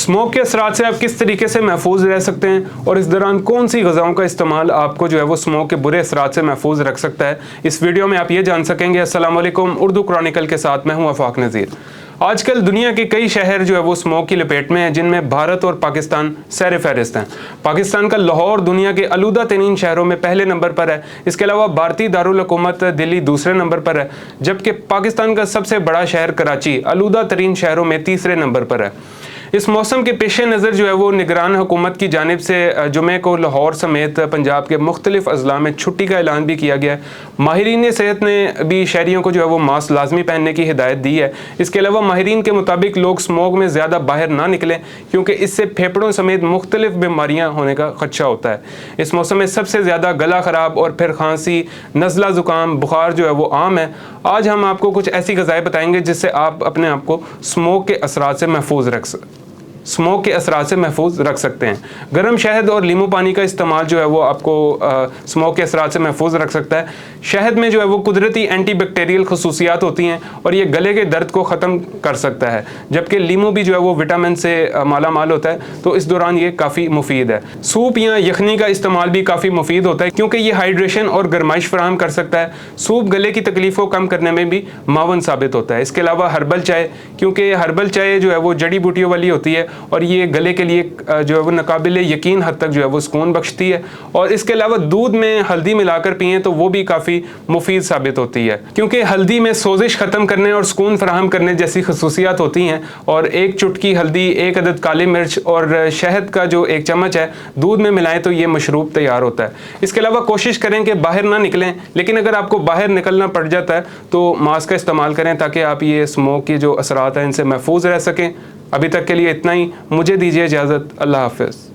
Smoke के असरात से आप किस तरीके से महफूज रह सकते हैं और इस दौरान कौन सी ग़िज़ाओं का इस्तेमाल आपको जो है वो स्मोक के बुरे असरात से महफूज रख सकता है, इस वीडियो में आप ये जान सकेंगे। अस्सलाम वालेकुम, उर्दू क्रॉनिकल के साथ मैं हूँ आफाक नज़ीर। आजकल दुनिया के कई शहर जो है वो स्मोक की लपेट में हैं, जिनमें भारत और पाकिस्तान सर फहरिस्त हैं। पाकिस्तान का लाहौर दुनिया के आलूदा तरीन शहरों में पहले नंबर पर है। इसके अलावा भारतीय दारुल हुकूमत दिल्ली दूसरे नंबर पर है, जबकि पाकिस्तान का सबसे बड़ा शहर कराची आलूदा तरीन शहरों में तीसरे नंबर पर है। इस मौसम के पेश नज़र जो है वो निगरान हुकूमत की जानिब से जुमे को लाहौर समेत पंजाब के मुख्तलिफ अजला में छुट्टी का ऐलान भी किया गया है। माहिरीन सेहत ने भी शहरियों को जो है वो मास्क लाजमी पहनने की हिदायत दी है। इसके अलावा माहिरीन के मुताबिक लोग स्मोक में ज़्यादा बाहर ना निकलें, क्योंकि इससे फेफड़ों समेत मुख्तलिफ बीमारियाँ होने का खदशा होता है। इस मौसम में सबसे ज़्यादा गला ख़राब और फिर खांसी, नज़ला ज़ुकाम, बुखार जो है वो आम है। आज हम आपको कुछ ऐसी ग़िज़ाएँ बताएंगे जिससे आप अपने आप को स्मोक के असरात से महफूज रख सकते हैं। गर्म शहद और नींबू पानी का इस्तेमाल जो है वो आपको स्मोक के असरात से महफूज रख सकता है। शहद में जो है वो कुदरती एंटीबैक्टीरियल खसूसियात होती हैं और ये गले के दर्द को ख़त्म कर सकता है, जबकि नींबू भी जो है वो विटामिन से माला माल होता है, तो इस दौरान ये काफ़ी मुफीद है। सूप या यखनी का इस्तेमाल भी काफ़ी मुफीद होता है, क्योंकि ये हाइड्रेशन और गर्माइश फराहम कर सकता है। सूप गले की तकलीफ़ को कम करने में भी मावन साबित होता है। इसके अलावा हर्बल चाय, क्योंकि हर्बल चाय जो है वो जड़ी बूटियों वाली होती है और ये गले के लिए जो है वो नाकाबिले यकीन हद तक जो है वो सुकून बख्शती है। और इसके अलावा दूध में हल्दी मिलाकर पिएं तो वो भी काफ़ी मुफीद साबित होती है, क्योंकि हल्दी में सोजिश ख़त्म करने और सुकून फराहम करने जैसी खसूसियात होती हैं। और एक चुटकी हल्दी, एक अदद काली मिर्च और शहद का जो एक चम्मच है दूध में मिलाएं तो ये मशरूब तैयार होता है। इसके अलावा कोशिश करें कि बाहर ना निकलें, लेकिन अगर आपको बाहर निकलना पड़ जाता है तो मास्क का इस्तेमाल करें, ताकि आप ये स्मोक के जो असरात हैं इनसे महफूज रह सकें। अभी तक के लिए इतना ही, मुझे दीजिए इजाज़त। अल्लाह हाफ़िज़।